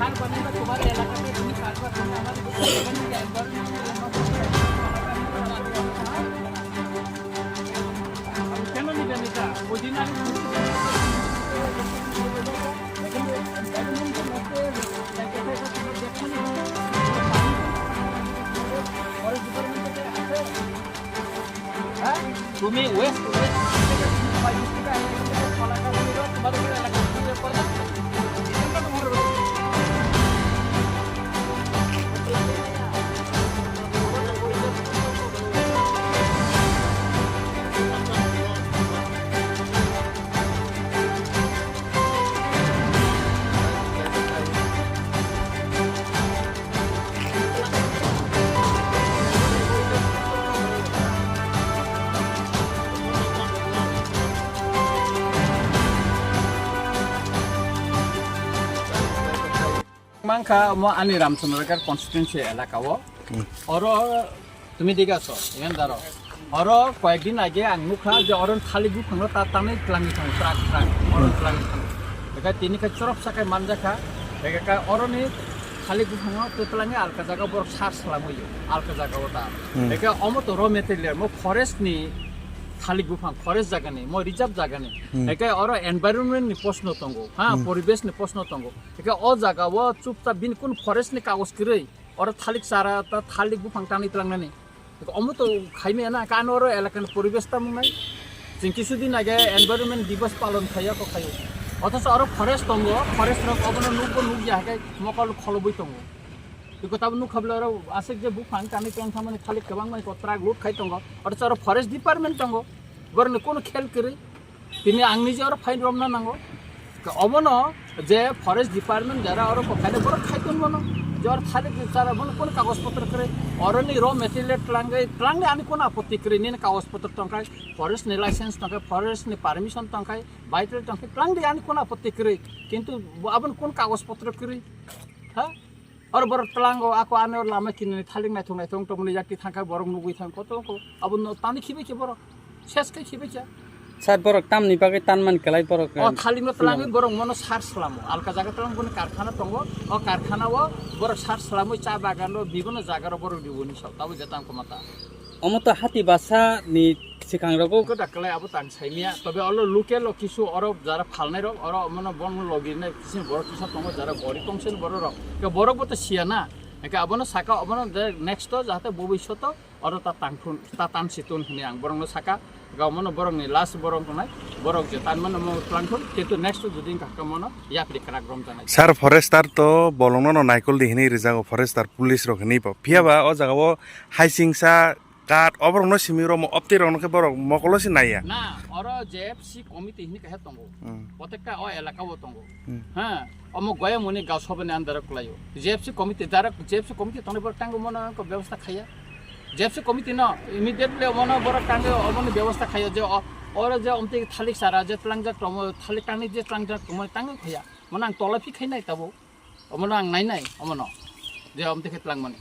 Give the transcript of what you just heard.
খাল বানানো তোমার এলাকাতে তুমি খাল বানানো আমাদের কেন নিবেন এটা ওদিন আমি তুমি West Mwkthang mo ani Lamsogo constituency elakao oro তুমি দিকে আছো এখান দাঁড়ো oro কয়েকদিন আগে আং নুখা যে অরন Thailik buphang ta tanai Twlangi thang trak অরন Twlangi thang এটা তিনি কা চরপ সাকায় মানজাখা একা অরনি Thailik buphang তো Twlangi আলকা জায়গা বড় সার সালামইও আলকা জায়গা ওটা একা অমত র মেটেরিয়াল মো ফরেস্ট নি Thailik buphang forest জায়গা নেই মই রিজার্ভ জায়গা নেই একা অর এনভায়রনমেন্ট নি প্রশ্ন তঙ্গো হ্যাঁ পরিবেশ নি প্রশ্ন তঙ্গো একা অ জায়গা ও চুপচাপ বিন কোন ফরেস্ট নি কাগজ কিরই অর Thailik সারা তা Thailik buphang টানি Twlangnani অমত খাইমে না কান অর এলাকার পরিবেশটা মুনাই जों কিছুদিন আগে এনভায়রনমেন্ট দিবস পালন খাইয়া তো খাইও অথচ অর ফরেস্ট তঙ্গো ফরেস্ট রক অবন নুক যাহাকে মকল খলবই তঙ্গো बेखौ ताबो नुखाब्ला आरो आसे जे बुफां टानि टं थामाने Thailik गोबां मानसिखौ ट्राक लुट खाय दङ अथच आरो फरेस्ट डिपार्टमेन्ट दङ बरनो कोनो खेल करै तिनि आंनि जे आरो फाइन रमना नांगौ अबनो जे फरेस्ट डिपार्टमेन्ट जरा आरो खायले बर खायतन बनो जर Thailik सारा बनो कोनो कागज पत्र करे अरनि र मेटेरियल Twlangi आनि कोनो आपत्ति करे नि कागज पत्र टंकाय फरेस्ट नि लाइसेंस टंकाय फरेस्ट नि परमिशन टंकाय बाइटल टंकाय Twlangi आनि कोनो आपत्ति करे किन्तु आबन कोनो कागज पत्र करे हा और बर Twlang aku ane lama kini Thailik NaiywiTongnairok tomni jati thangka borong nugui thang koto ko abun tani khibe ke borok ses ke khibe ke sar borok tamni bagai tanman kelai borok o Thailik Twlangi borong mono sar salamo alka jaga Twlang bone karkhana tongo o karkhana o borok sar salamo cha bagan ro bibono jaga ro borok diboni saw tabu jetam ko mata omoto hati basa ni sikang rogo ko daklai abu tan saimia tobe olo local kisu oro jara phalnai rok oro mono bon logine kisu borok kisa tongo jara bori tongsen borok rok ke borok boto siana eka abono saka abono next jahate bobishyoto oro ta tan situn hini ang borong saka gamono borong ni last borong konai borok je tan mono Twlanghun kintu next judin kakka mono yakri krak rom janai sar forestar to bolongno no naikol di hini rijago forestar police rok hini po phiaba o jagao haisingsa kat obrongno simiro mo optirongno ke borok mokolosi naiya na oro JFC committee hini kahe tongo protekta o elaka o tongo ha omo goya moni gaw sobene andara klayo JFC committee tongo borok tango mono ko ব্যবস্থা খাইয়া JFC committee no immediately mono borok tango omo ব্যবস্থা খাইয়া je oro je omte Thailik sara je Twlang jak tomo Thailik tani je Twlang jak tomo tango khaya mono ang tolapi khainai tabo omo ang nai omo no je omte ke Twlang mane